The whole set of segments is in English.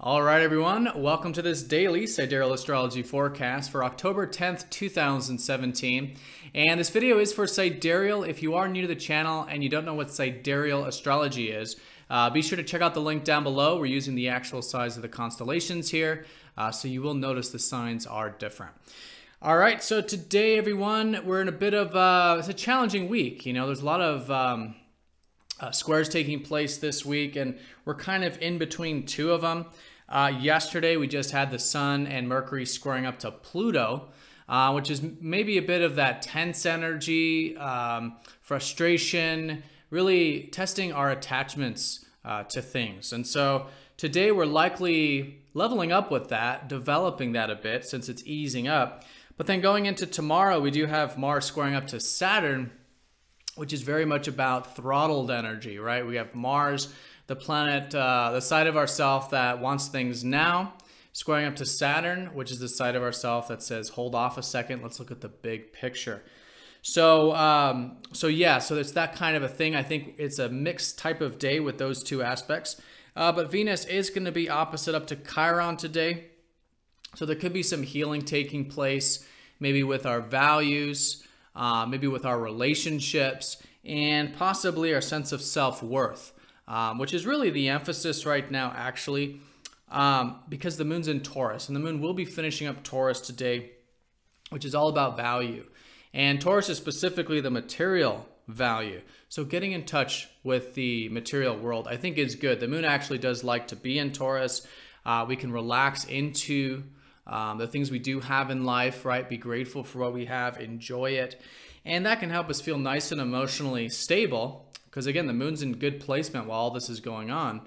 All right, everyone. Welcome to this daily Sidereal Astrology forecast for October 10th, 2017. And this video is for Sidereal. If you are new to the channel and you don't know what Sidereal Astrology is, be sure to check out the link down below. We're using the actual size of the constellations here, so you will notice the signs are different. All right, so today, everyone, we're in a bit of, it's a challenging week. You know, there's a lot of squares taking place this week, and we're kind of in between two of them. Yesterday, we just had the Sun and Mercury squaring up to Pluto, which is maybe a bit of that tense energy, frustration, really testing our attachments to things. And so today, we're likely leveling up with that, developing that a bit since it's easing up. But then going into tomorrow, we do have Mars squaring up to Saturn, which is very much about throttled energy, right? We have Mars, the planet, the side of ourself that wants things now, squaring up to Saturn, which is the side of ourself that says, hold off a second, let's look at the big picture. So it's that kind of a thing. I think it's a mixed type of day with those two aspects. But Venus is going to be opposite up to Chiron today. So there could be some healing taking place, maybe with our values, maybe with our relationships, and possibly our sense of self-worth, which is really the emphasis right now, actually, because the moon's in Taurus, and the moon will be finishing up Taurus today, which is all about value. And Taurus is specifically the material value. So getting in touch with the material world, I think, is good. The moon actually does like to be in Taurus. We can relax into the things we do have in life, right? Be grateful for what we have, enjoy it. And that can help us feel nice and emotionally stable because, again, the moon's in good placement while all this is going on.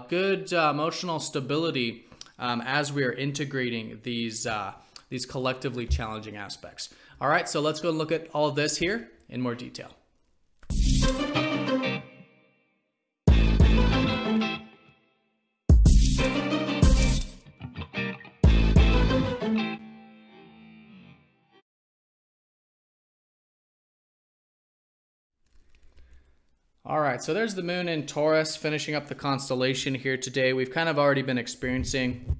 Good emotional stability as we are integrating these collectively challenging aspects. All right, so let's go and look at all of this here in more detail. All right, so there's the moon in Taurus finishing up the constellation here today. We've kind of already been experiencing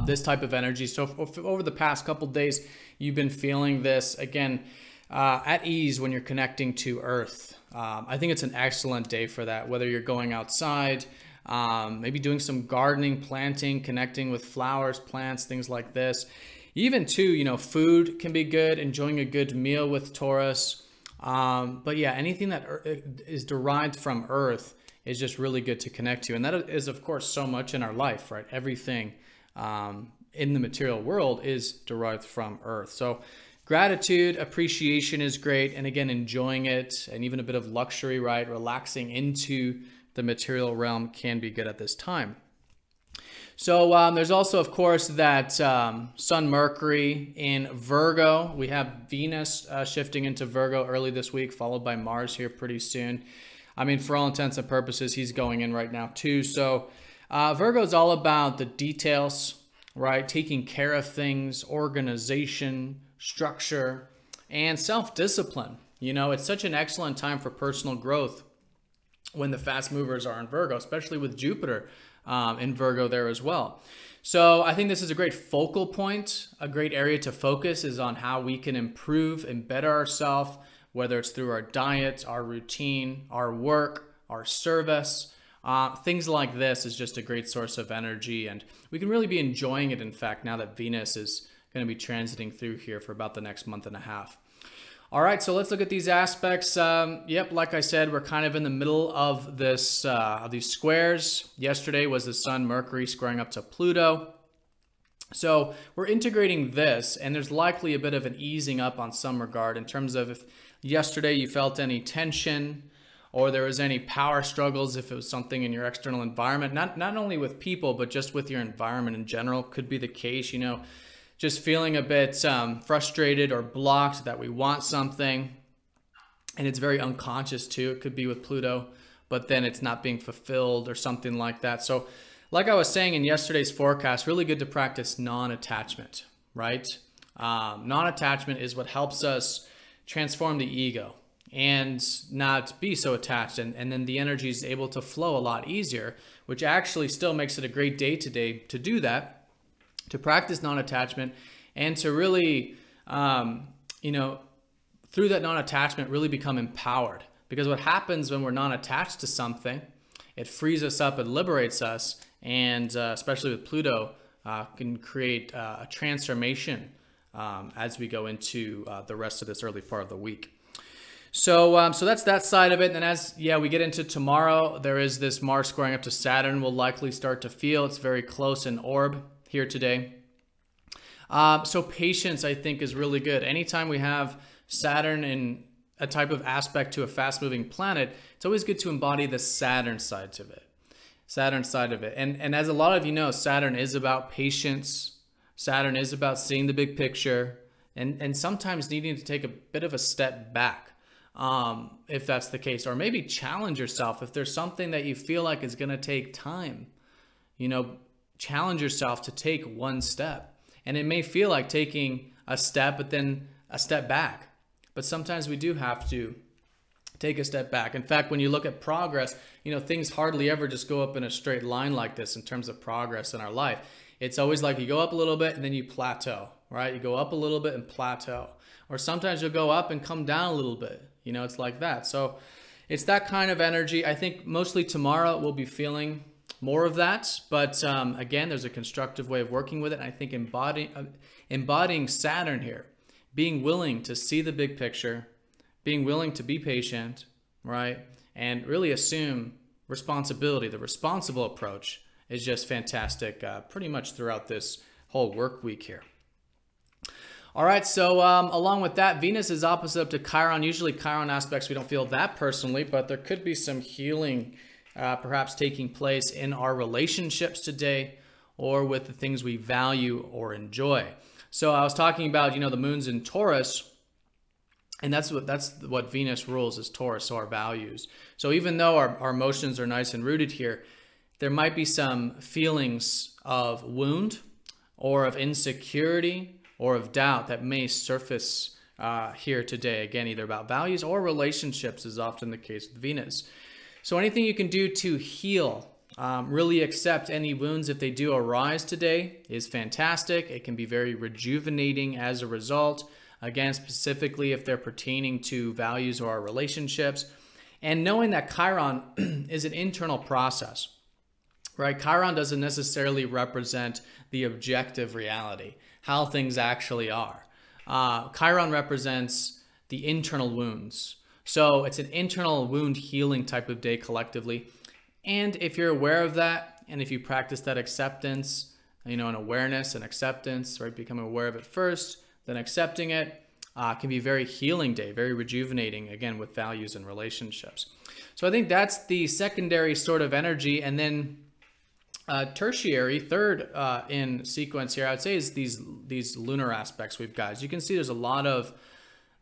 this type of energy. So over the past couple days, you've been feeling this, again, at ease when you're connecting to Earth. I think it's an excellent day for that, whether you're going outside, maybe doing some gardening, planting, connecting with flowers, plants, things like this. Even too, you know, food can be good, enjoying a good meal with Taurus. But yeah, anything that is derived from Earth is just really good to connect to. And that is, of course, so much in our life, right? Everything in the material world is derived from Earth. So gratitude, appreciation is great. And again, enjoying it and even a bit of luxury, right? Relaxing into the material realm can be good at this time. So there's also, of course, that Sun Mercury in Virgo. We have Venus shifting into Virgo early this week, followed by Mars here pretty soon. I mean, for all intents and purposes, he's going in right now too. So Virgo is all about the details, right? Taking care of things, organization, structure, and self-discipline. You know, it's such an excellent time for personal growth when the fast movers are in Virgo, especially with Jupiter in Virgo there as well. So I think this is a great focal point. A great area to focus is on how we can improve and better ourselves, whether it's through our diet, our routine, our work, our service. Things like this is just a great source of energy, and we can really be enjoying it, in fact, now that Venus is going to be transiting through here for about the next month and a half. All right, so let's look at these aspects. Yep, like I said, we're kind of in the middle of this of these squares. Yesterday was the Sun Mercury squaring up to Pluto. So we're integrating this, and there's likely a bit of an easing up on some regard in terms of if yesterday you felt any tension or there was any power struggles, if it was something in your external environment, not only with people, but just with your environment in general, could be the case, you know. Just feeling a bit frustrated or blocked that we want something, and it's very unconscious too. It could be with Pluto, but then it's not being fulfilled or something like that. So like I was saying in yesterday's forecast, really good to practice non-attachment, right? Non-attachment is what helps us transform the ego and not be so attached. And then the energy is able to flow a lot easier, which actually still makes it a great day today to do that, to practice non-attachment, and to really, you know, through that non-attachment, really become empowered. Because what happens when we're non-attached to something, it frees us up and liberates us, and especially with Pluto, can create a transformation as we go into the rest of this early part of the week. So that's that side of it. And then as we get into tomorrow, there is this Mars squaring up to Saturn. We'll likely start to feel it's very close in orb here today. So patience, I think, is really good. Anytime we have Saturn in a type of aspect to a fast-moving planet, it's always good to embody the Saturn side of it. And as a lot of you know, Saturn is about patience. Saturn is about seeing the big picture, and sometimes needing to take a bit of a step back, if that's the case, or maybe challenge yourself. If there's something that you feel like is going to take time, you know, challenge yourself to take one step. And it may feel like taking a step, but then a step back. But sometimes we do have to take a step back. In fact, when you look at progress, you know, things hardly ever just go up in a straight line like this in terms of progress in our life. It's always like you go up a little bit and then you plateau, right? You go up a little bit and plateau. Or sometimes you'll go up and come down a little bit. You know, it's like that. So it's that kind of energy. I think mostly tomorrow we'll be feeling more of that. But again, there's a constructive way of working with it. And I think embodying Saturn here, being willing to see the big picture, being willing to be patient, right? And really assume responsibility. The responsible approach is just fantastic pretty much throughout this whole work week here. All right, so along with that, Venus is opposite up to Chiron. Usually Chiron aspects we don't feel that personally, but there could be some healing perhaps taking place in our relationships today, or with the things we value or enjoy. So I was talking about, you know, the moon's in Taurus, and that's what Venus rules, is Taurus, so our values. So even though our emotions are nice and rooted here, there might be some feelings of wound or of insecurity or of doubt that may surface here today. Again, either about values or relationships is often the case with Venus. So anything you can do to heal, really accept any wounds if they do arise today is fantastic. It can be very rejuvenating as a result. Again, specifically if they're pertaining to values or our relationships. And knowing that Chiron is an internal process, right? Chiron doesn't necessarily represent the objective reality, how things actually are. Chiron represents the internal wounds. So it's an internal wound healing type of day collectively. And if you're aware of that, and if you practice that acceptance, you know, and awareness and acceptance, right? Becoming aware of it first, then accepting it, can be a very healing day, very rejuvenating, again, with values and relationships. So I think that's the secondary sort of energy. And then tertiary, third in sequence here, I would say, is these lunar aspects we've got. As you can see, there's a lot of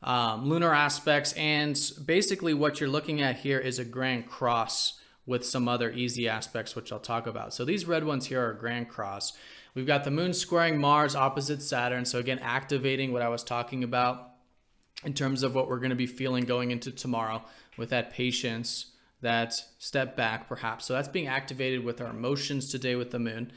lunar aspects, and basically what you're looking at here is a grand cross with some other easy aspects, which I'll talk about. So these red ones here are a grand cross. We've got the moon squaring Mars opposite Saturn. So again, activating what I was talking about in terms of what we're going to be feeling going into tomorrow with that patience, that step back perhaps. So that's being activated with our emotions today with the moon.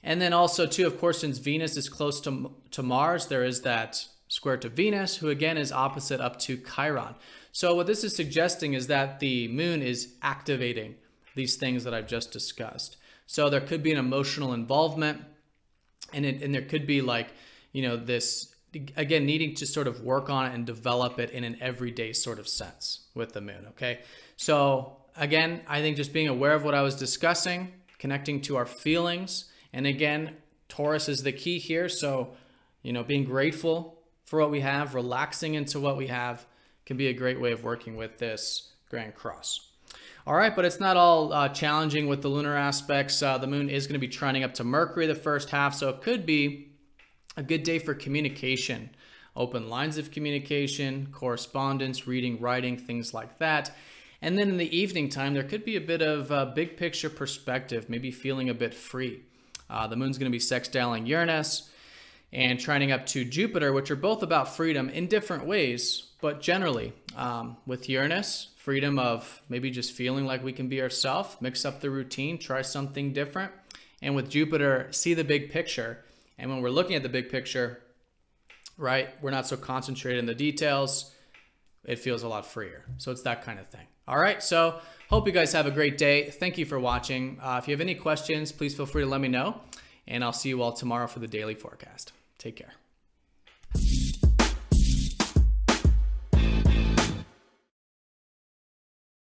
And then also too, of course, since Venus is close to Mars, there is that square to Venus, who again is opposite up to Chiron. So what this is suggesting is that the moon is activating these things that I've just discussed. So there could be an emotional involvement, and there could be, like, you know, this, again, needing to sort of work on it and develop it in an everyday sort of sense with the moon, okay? So again, I think just being aware of what I was discussing, connecting to our feelings, and again, Taurus is the key here. So, you know, being grateful for what we have, relaxing into what we have, can be a great way of working with this grand cross. All right, but it's not all challenging with the lunar aspects. The moon is going to be trending up to Mercury the first half, so it could be a good day for communication, open lines of communication, correspondence, reading, writing, things like that. And then in the evening time, there could be a bit of big picture perspective, maybe feeling a bit free. The moon's going to be sextiling Uranus. and trining up to Jupiter, which are both about freedom in different ways, but generally with Uranus, freedom of maybe just feeling like we can be ourselves, mix up the routine, try something different. And with Jupiter, see the big picture. And when we're looking at the big picture, right, we're not so concentrated in the details. It feels a lot freer. So it's that kind of thing. All right, so hope you guys have a great day. Thank you for watching. If you have any questions, please feel free to let me know. And I'll see you all tomorrow for the daily forecast. Take care.